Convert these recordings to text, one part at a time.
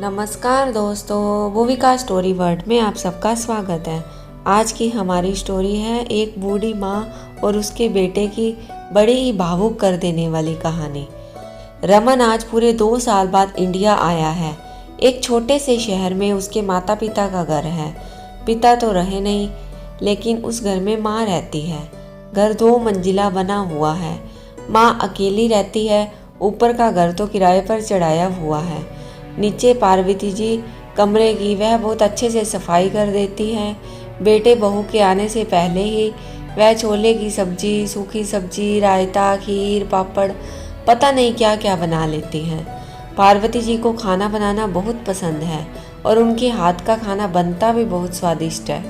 नमस्कार दोस्तों, Bhuvika story world में आप सबका स्वागत है। आज की हमारी स्टोरी है एक बूढ़ी माँ और उसके बेटे की बड़ी ही भावुक कर देने वाली कहानी। रमन आज पूरे 2 साल बाद इंडिया आया है। एक छोटे से शहर में उसके माता पिता का घर है। पिता तो रहे नहीं, लेकिन उस घर में माँ रहती है। घर 2 मंजिला बना हुआ है। माँ अकेली रहती है। ऊपर का घर तो किराए पर चढ़ाया हुआ है। नीचे पार्वती जी कमरे की वह बहुत अच्छे से सफाई कर देती है। बेटे बहू के आने से पहले ही वह छोले की सब्जी, सूखी सब्जी, रायता, खीर, पापड़, पता नहीं क्या क्या बना लेती हैं। पार्वती जी को खाना बनाना बहुत पसंद है और उनके हाथ का खाना बनता भी बहुत स्वादिष्ट है।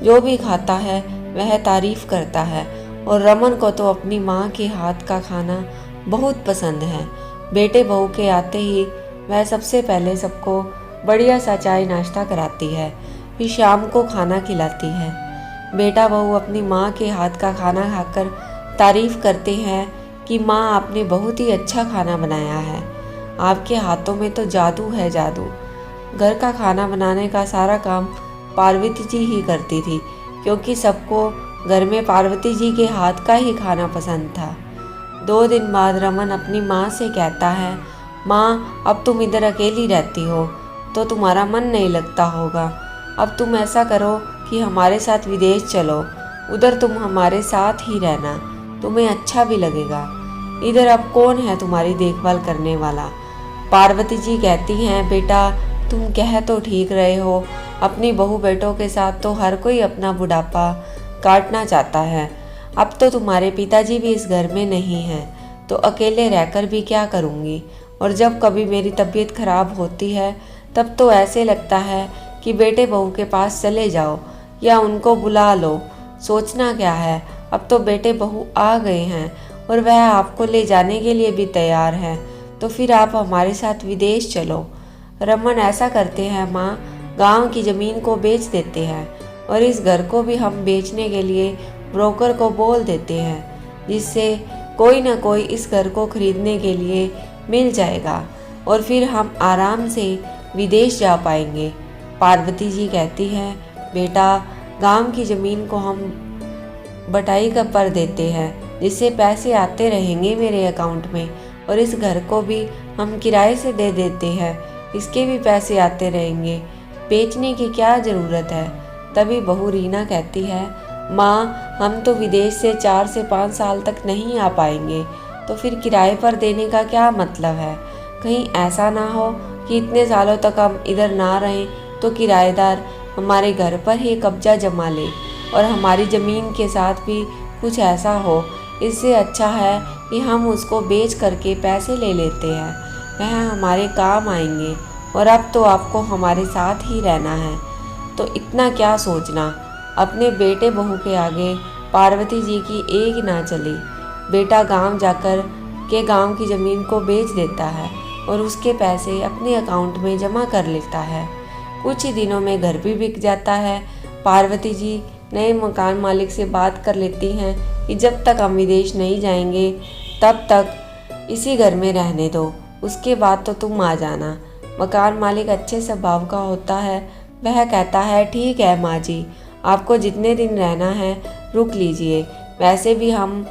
जो भी खाता है वह तारीफ करता है और रमन को तो अपनी माँ के हाथ का खाना बहुत पसंद है। बेटे बहू के आते ही वह सबसे पहले सबको बढ़िया सा चाय नाश्ता कराती है, फिर शाम को खाना खिलाती है। बेटा बहू अपनी माँ के हाथ का खाना खाकर तारीफ करते हैं कि माँ आपने बहुत ही अच्छा खाना बनाया है, आपके हाथों में तो जादू है जादू। घर का खाना बनाने का सारा काम पार्वती जी ही करती थी, क्योंकि सबको घर में पार्वती जी के हाथ का ही खाना पसंद था। 2 दिन बाद रमन अपनी माँ से कहता है, माँ अब तुम इधर अकेली रहती हो तो तुम्हारा मन नहीं लगता होगा। अब तुम ऐसा करो कि हमारे साथ विदेश चलो, उधर तुम हमारे साथ ही रहना, तुम्हें अच्छा भी लगेगा। इधर अब कौन है तुम्हारी देखभाल करने वाला। पार्वती जी कहती हैं, बेटा तुम कह तो ठीक रहे हो, अपनी बहू बेटों के साथ तो हर कोई अपना बुढ़ापा काटना चाहता है। अब तो तुम्हारे पिताजी भी इस घर में नहीं हैं, तो अकेले रहकर भी क्या करूँगी। और जब कभी मेरी तबीयत खराब होती है तब तो ऐसे लगता है कि बेटे बहू के पास चले जाओ या उनको बुला लो। सोचना क्या है, अब तो बेटे बहू आ गए हैं और वह आपको ले जाने के लिए भी तैयार है, तो फिर आप हमारे साथ विदेश चलो। रमन ऐसा करते हैं माँ, गांव की ज़मीन को बेच देते हैं और इस घर को भी हम बेचने के लिए ब्रोकर को बोल देते हैं, जिससे कोई ना कोई इस घर को खरीदने के लिए मिल जाएगा और फिर हम आराम से विदेश जा पाएंगे। पार्वती जी कहती हैं, बेटा गांव की ज़मीन को हम बटाई कर देते हैं, जिससे पैसे आते रहेंगे मेरे अकाउंट में, और इस घर को भी हम किराए से दे देते हैं, इसके भी पैसे आते रहेंगे, बेचने की क्या ज़रूरत है। तभी बहू रीना कहती है, माँ हम तो विदेश से 4 से 5 साल तक नहीं आ पाएंगे, तो फिर किराए पर देने का क्या मतलब है। कहीं ऐसा ना हो कि इतने सालों तक हम इधर ना रहें तो किराएदार हमारे घर पर ही कब्जा जमा ले और हमारी ज़मीन के साथ भी कुछ ऐसा हो। इससे अच्छा है कि हम उसको बेच करके पैसे ले लेते हैं, वह हमारे काम आएंगे। और अब तो आपको हमारे साथ ही रहना है, तो इतना क्या सोचना। अपने बेटे बहू के आगे पार्वती जी की एक ना चली। बेटा गांव जाकर के गांव की ज़मीन को बेच देता है और उसके पैसे अपने अकाउंट में जमा कर लेता है। कुछ ही दिनों में घर भी बिक जाता है। पार्वती जी नए मकान मालिक से बात कर लेती हैं कि जब तक हम विदेश नहीं जाएंगे तब तक इसी घर में रहने दो, उसके बाद तो तुम आ जाना। मकान मालिक अच्छे स्वभाव का होता है। वह कहता है, ठीक है माँ जी, आपको जितने दिन रहना है रुक लीजिए, वैसे भी हम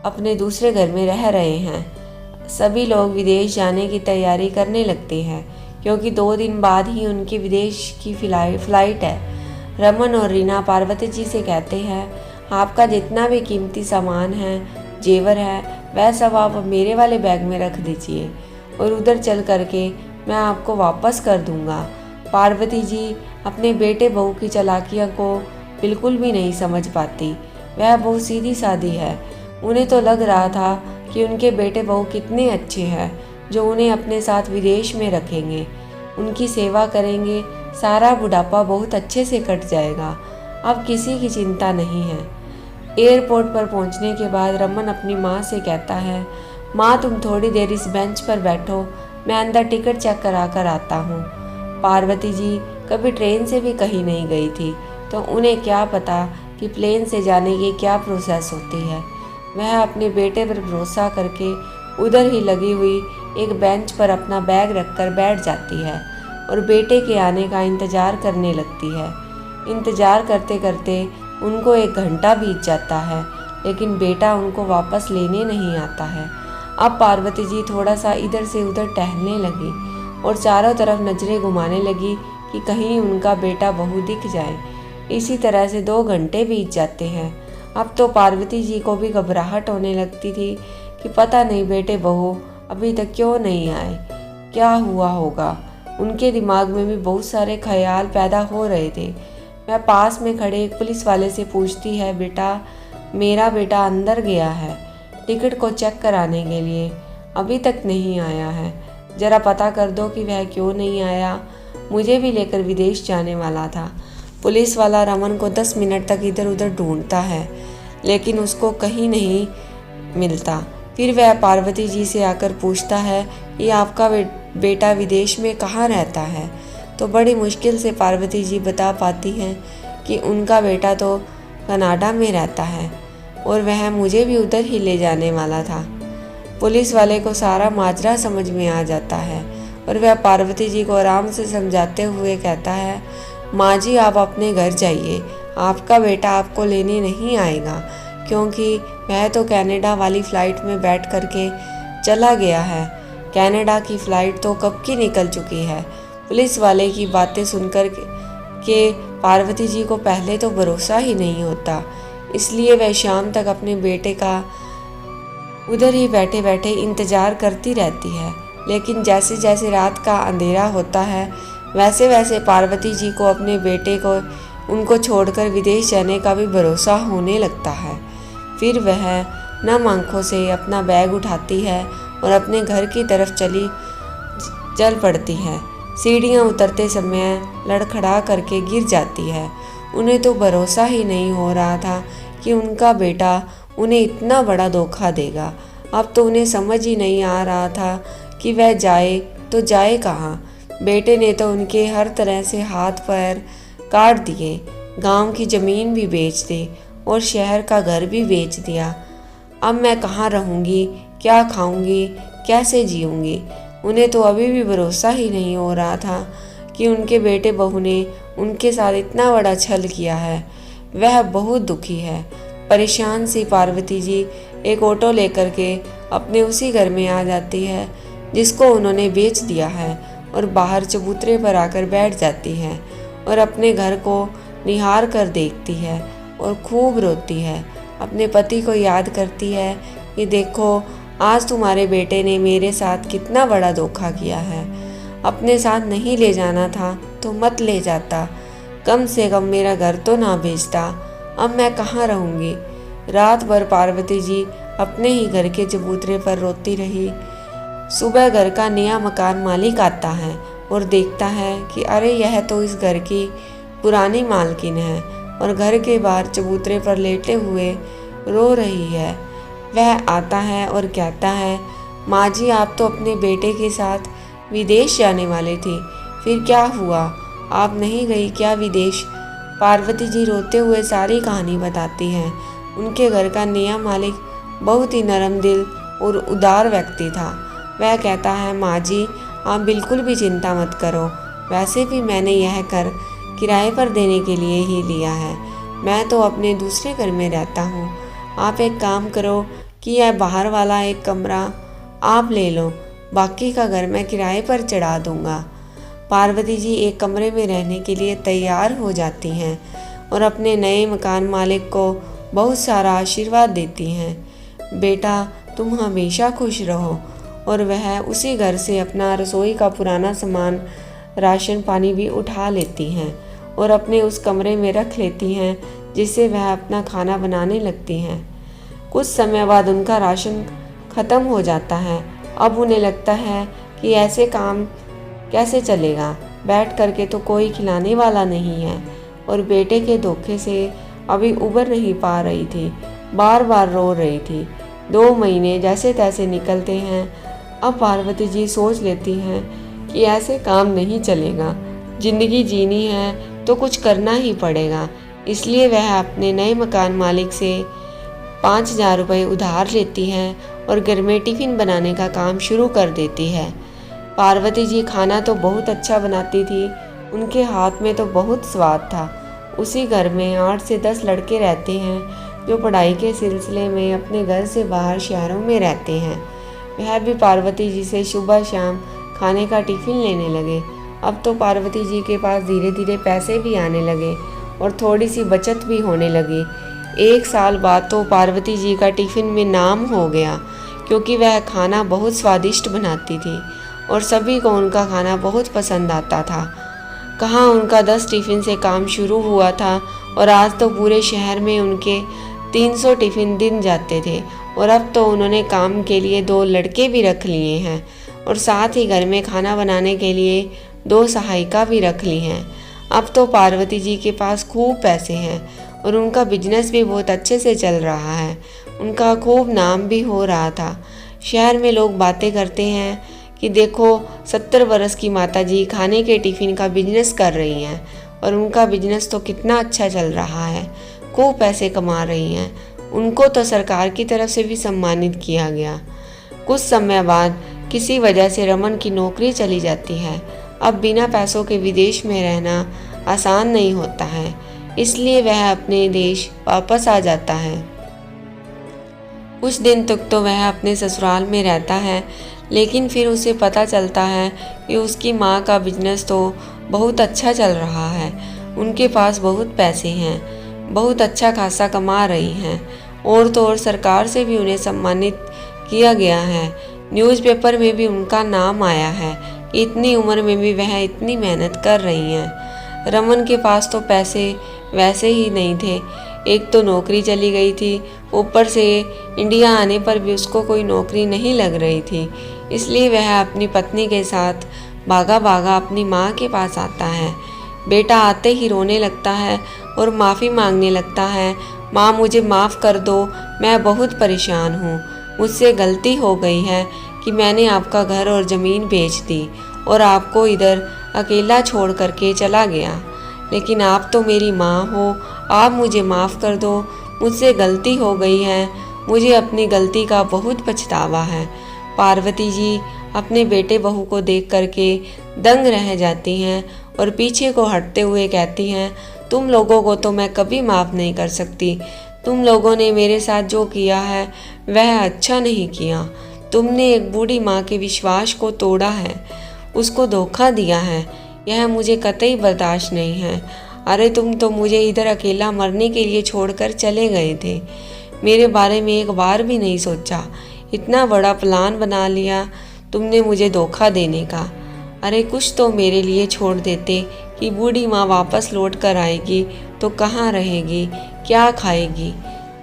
अपने दूसरे घर में रह रहे हैं। सभी लोग विदेश जाने की तैयारी करने लगते हैं, क्योंकि 2 दिन बाद ही उनकी विदेश की फ्लाइट है। रमन और रीना पार्वती जी से कहते हैं, आपका जितना भी कीमती सामान है, जेवर है, वह सब आप मेरे वाले बैग में रख दीजिए और उधर चल करके मैं आपको वापस कर दूंगा। पार्वती जी अपने बेटे बहू की चालाकियों को बिल्कुल भी नहीं समझ पाती। वह बहुत सीधी सादी है। उन्हें तो लग रहा था कि उनके बेटे बहू कितने अच्छे हैं, जो उन्हें अपने साथ विदेश में रखेंगे, उनकी सेवा करेंगे, सारा बुढ़ापा बहुत अच्छे से कट जाएगा। अब किसी की चिंता नहीं है। एयरपोर्ट पर पहुंचने के बाद रमन अपनी माँ से कहता है, माँ तुम थोड़ी देर इस बेंच पर बैठो, मैं अंदर टिकट चेक करा कर आता हूँ। पार्वती जी कभी ट्रेन से भी कहीं नहीं गई थी, तो उन्हें क्या पता कि प्लेन से जाने की क्या प्रोसेस होती है। वह अपने बेटे पर भरोसा करके उधर ही लगी हुई एक बेंच पर अपना बैग रखकर बैठ जाती है। और बेटे के आने का इंतज़ार करने लगती है। इंतज़ार करते करते उनको 1 घंटा बीत जाता है, लेकिन बेटा उनको वापस लेने नहीं आता है। अब पार्वती जी थोड़ा सा इधर से उधर टहलने लगी और चारों तरफ नज़रें घुमाने लगी कि कहीं उनका बेटा बहू दिख जाए। इसी तरह से 2 घंटे बीत जाते हैं। अब तो पार्वती जी को भी घबराहट होने लगती थी कि पता नहीं बेटे बहू अभी तक क्यों नहीं आए, क्या हुआ होगा। उनके दिमाग में भी बहुत सारे ख्याल पैदा हो रहे थे। वह पास में खड़े एक पुलिस वाले से पूछती है, बेटा मेरा बेटा अंदर गया है टिकट को चेक कराने के लिए, अभी तक नहीं आया है, ज़रा पता कर दो कि वह क्यों नहीं आया, मुझे भी लेकर विदेश जाने वाला था। पुलिस वाला रमन को 10 मिनट तक इधर उधर ढूंढता है, लेकिन उसको कहीं नहीं मिलता। फिर वह पार्वती जी से आकर पूछता है कि आपका बेटा विदेश में कहाँ रहता है। तो बड़ी मुश्किल से पार्वती जी बता पाती हैं कि उनका बेटा तो कनाडा में रहता है और वह मुझे भी उधर ही ले जाने वाला था। पुलिस वाले को सारा माजरा समझ में आ जाता है और वह पार्वती जी को आराम से समझाते हुए कहता है, माँ जी आप अपने घर जाइए, आपका बेटा आपको लेने नहीं आएगा, क्योंकि वह तो कनाडा वाली फ़्लाइट में बैठ करके चला गया है। कनाडा की फ़्लाइट तो कब की निकल चुकी है। पुलिस वाले की बातें सुनकर के पार्वती जी को पहले तो भरोसा ही नहीं होता, इसलिए वह शाम तक अपने बेटे का उधर ही बैठे बैठे इंतज़ार करती रहती है। लेकिन जैसे जैसे रात का अंधेरा होता है, वैसे वैसे पार्वती जी को अपने बेटे को उनको छोड़कर विदेश जाने का भी भरोसा होने लगता है। फिर वह नम आंखों से अपना बैग उठाती है और अपने घर की तरफ चल पड़ती है। सीढ़ियाँ उतरते समय लड़खड़ा करके गिर जाती है। उन्हें तो भरोसा ही नहीं हो रहा था कि उनका बेटा उन्हें इतना बड़ा धोखा देगा। अब तो उन्हें समझ ही नहीं आ रहा था कि वह जाए तो जाए कहाँ। बेटे ने तो उनके हर तरह से हाथ पैर काट दिए, गांव की ज़मीन भी बेच दी और शहर का घर भी बेच दिया। अब मैं कहाँ रहूँगी, क्या खाऊँगी, कैसे जीऊँगी। उन्हें तो अभी भी भरोसा ही नहीं हो रहा था कि उनके बेटे बहू ने उनके साथ इतना बड़ा छल किया है। वह बहुत दुखी है। परेशान सी पार्वती जी एक ऑटो लेकर के अपने उसी घर में आ जाती है जिसको उन्होंने बेच दिया है और बाहर चबूतरे पर आकर बैठ जाती है और अपने घर को निहार कर देखती है और खूब रोती है। अपने पति को याद करती है कि देखो आज तुम्हारे बेटे ने मेरे साथ कितना बड़ा धोखा किया है। अपने साथ नहीं ले जाना था तो मत ले जाता, कम से कम मेरा घर तो ना बेचता। अब मैं कहाँ रहूँगी। रात भर पार्वती जी अपने ही घर के चबूतरे पर रोती रही। सुबह घर का नया मकान मालिक आता है और देखता है कि अरे यह तो इस घर की पुरानी मालकिन है और घर के बाहर चबूतरे पर लेटे हुए रो रही है। वह आता है और कहता है, माँ जी आप तो अपने बेटे के साथ विदेश जाने वाले थे, फिर क्या हुआ, आप नहीं गई क्या विदेश। पार्वती जी रोते हुए सारी कहानी बताती हैं। उनके घर का नया मालिक बहुत ही नरम दिल और उदार व्यक्ति था। वह कहता है, माँ जी आप बिल्कुल भी चिंता मत करो, वैसे भी मैंने यह घर किराए पर देने के लिए ही लिया है। मैं तो अपने दूसरे घर में रहता हूँ। आप एक काम करो कि यह बाहर वाला एक कमरा आप ले लो, बाकी का घर मैं किराए पर चढ़ा दूँगा। पार्वती जी एक कमरे में रहने के लिए तैयार हो जाती हैं और अपने नए मकान मालिक को बहुत सारा आशीर्वाद देती हैं। बेटा तुम हमेशा खुश रहो। और वह उसी घर से अपना रसोई का पुराना सामान, राशन पानी भी उठा लेती हैं और अपने उस कमरे में रख लेती हैं, जिससे वह अपना खाना बनाने लगती हैं। कुछ समय बाद उनका राशन ख़त्म हो जाता है। अब उन्हें लगता है कि ऐसे काम कैसे चलेगा, बैठ करके तो कोई खिलाने वाला नहीं है। और बेटे के धोखे से अभी उबर नहीं पा रही थी, बार बार रो रही थी। 2 महीने जैसे तैसे निकलते हैं। अब पार्वती जी सोच लेती हैं कि ऐसे काम नहीं चलेगा, ज़िंदगी जीनी है तो कुछ करना ही पड़ेगा। इसलिए वह अपने नए मकान मालिक से 5,000 रुपये उधार लेती हैं और घर में टिफ़िन बनाने का काम शुरू कर देती है। पार्वती जी खाना तो बहुत अच्छा बनाती थी, उनके हाथ में तो बहुत स्वाद था। उसी घर में 8 से 10 लड़के रहते हैं जो पढ़ाई के सिलसिले में अपने घर से बाहर शहरों में रहते हैं। वह भी पार्वती जी से सुबह शाम खाने का टिफ़िन लेने लगे। अब तो पार्वती जी के पास धीरे धीरे पैसे भी आने लगे और थोड़ी सी बचत भी होने लगी। 1 साल बाद तो पार्वती जी का टिफ़िन में नाम हो गया, क्योंकि वह खाना बहुत स्वादिष्ट बनाती थी और सभी को उनका खाना बहुत पसंद आता था। कहाँ उनका 10 टिफ़िन से काम शुरू हुआ था और आज तो पूरे शहर में उनके 300 टिफ़िन दिन जाते थे। और अब तो उन्होंने काम के लिए 2 लड़के भी रख लिए हैं और साथ ही घर में खाना बनाने के लिए 2 सहायिका भी रख ली हैं। अब तो पार्वती जी के पास खूब पैसे हैं और उनका बिजनेस भी बहुत अच्छे से चल रहा है। उनका खूब नाम भी हो रहा था। शहर में लोग बातें करते हैं कि देखो 70 बरस की माता जी खाने के टिफ़िन का बिजनेस कर रही हैं और उनका बिजनेस तो कितना अच्छा चल रहा है, खूब पैसे कमा रही हैं। उनको तो सरकार की तरफ से भी सम्मानित किया गया। कुछ समय बाद किसी वजह से रमन की नौकरी चली जाती है। अब बिना पैसों के विदेश में रहना आसान नहीं होता है, इसलिए वह अपने देश वापस आ जाता है। कुछ दिन तक तो वह अपने ससुराल में रहता है, लेकिन फिर उसे पता चलता है कि उसकी माँ का बिजनेस तो बहुत अच्छा चल रहा है। उनके पास बहुत पैसे हैं, बहुत अच्छा खासा कमा रही हैं और तो और सरकार से भी उन्हें सम्मानित किया गया है। न्यूज़पेपर में भी उनका नाम आया है कि इतनी उम्र में भी वह इतनी मेहनत कर रही हैं। रमन के पास तो पैसे वैसे ही नहीं थे, एक तो नौकरी चली गई थी, ऊपर से इंडिया आने पर भी उसको कोई नौकरी नहीं लग रही थी। इसलिए वह अपनी पत्नी के साथ भागा भागा अपनी माँ के पास आता है। बेटा आते ही रोने लगता है और माफ़ी मांगने लगता है, माँ मुझे माफ़ कर दो, मैं बहुत परेशान हूँ। मुझसे गलती हो गई है कि मैंने आपका घर और ज़मीन बेच दी और आपको इधर अकेला छोड़ करके चला गया। लेकिन आप तो मेरी माँ हो, आप मुझे माफ़ कर दो, मुझसे गलती हो गई है, मुझे अपनी गलती का बहुत पछतावा है। पार्वती जी अपने बेटे बहू को देख करके दंग रह जाती हैं और पीछे को हटते हुए कहती हैं, तुम लोगों को तो मैं कभी माफ़ नहीं कर सकती। तुम लोगों ने मेरे साथ जो किया है वह अच्छा नहीं किया। तुमने एक बूढ़ी माँ के विश्वास को तोड़ा है, उसको धोखा दिया है। यह मुझे कतई बर्दाश्त नहीं है। अरे तुम तो मुझे इधर अकेला मरने के लिए छोड़कर चले गए थे, मेरे बारे में एक बार भी नहीं सोचा। इतना बड़ा प्लान बना लिया तुमने मुझे धोखा देने का। अरे कुछ तो मेरे लिए छोड़ देते कि बूढ़ी माँ वापस लौट कर आएगी तो कहाँ रहेगी, क्या खाएगी।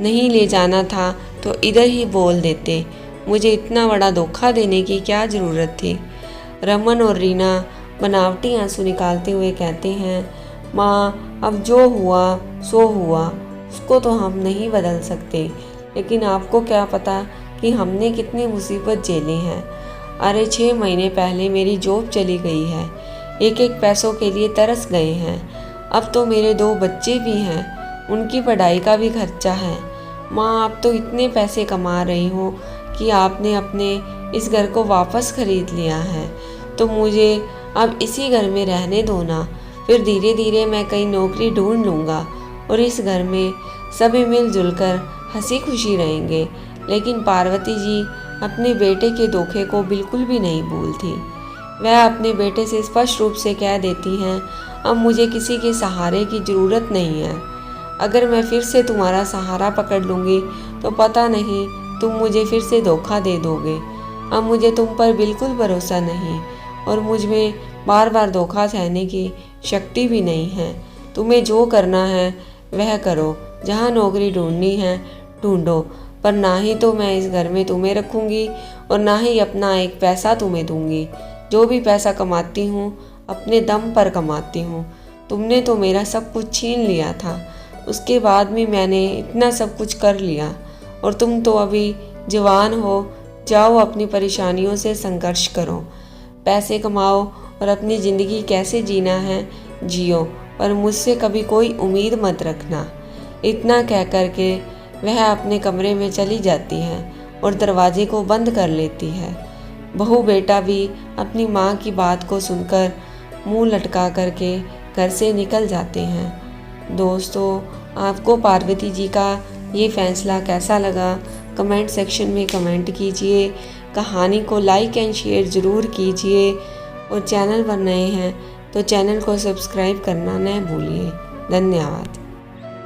नहीं ले जाना था तो इधर ही बोल देते, मुझे इतना बड़ा धोखा देने की क्या ज़रूरत थी। रमन और रीना बनावटी आंसू निकालते हुए कहते हैं, माँ अब जो हुआ सो हुआ, उसको तो हम नहीं बदल सकते, लेकिन आपको क्या पता कि हमने कितनी मुसीबत झेली हैं। अरे 6 महीने पहले मेरी जॉब चली गई है, एक एक पैसों के लिए तरस गए हैं। अब तो मेरे 2 बच्चे भी हैं, उनकी पढ़ाई का भी खर्चा है। माँ आप तो इतने पैसे कमा रही हो कि आपने अपने इस घर को वापस खरीद लिया है, तो मुझे अब इसी घर में रहने दो ना। फिर धीरे धीरे मैं कहीं नौकरी ढूंढ लूँगा और इस घर में सभी मिलजुल कर हंसी खुशी रहेंगे। लेकिन पार्वती जी अपने बेटे के धोखे को बिल्कुल भी नहीं भूलती। वह अपने बेटे से स्पष्ट रूप से कह देती हैं, अब मुझे किसी के सहारे की ज़रूरत नहीं है। अगर मैं फिर से तुम्हारा सहारा पकड़ लूँगी तो पता नहीं तुम मुझे फिर से धोखा दे दोगे। अब मुझे तुम पर बिल्कुल भरोसा नहीं और मुझ में बार बार धोखा सहने की शक्ति भी नहीं है। तुम्हें जो करना है वह करो, जहाँ नौकरी ढूंढनी है ढूंढो, पर ना ही तो मैं इस घर में तुम्हें रखूँगी और ना ही अपना एक पैसा तुम्हें दूँगी। जो भी पैसा कमाती हूँ अपने दम पर कमाती हूँ। तुमने तो मेरा सब कुछ छीन लिया था, उसके बाद भी मैंने इतना सब कुछ कर लिया और तुम तो अभी जवान हो। जाओ अपनी परेशानियों से संघर्ष करो, पैसे कमाओ और अपनी ज़िंदगी कैसे जीना है जियो, पर मुझसे कभी कोई उम्मीद मत रखना। इतना कह कर के वह अपने कमरे में चली जाती है और दरवाजे को बंद कर लेती है। बहू बेटा भी अपनी माँ की बात को सुनकर मुंह लटका करके घर से निकल जाते हैं। दोस्तों, आपको पार्वती जी का ये फैसला कैसा लगा, कमेंट सेक्शन में कमेंट कीजिए। कहानी को लाइक एंड शेयर ज़रूर कीजिए और चैनल पर नए हैं तो चैनल को सब्सक्राइब करना न भूलिए। धन्यवाद।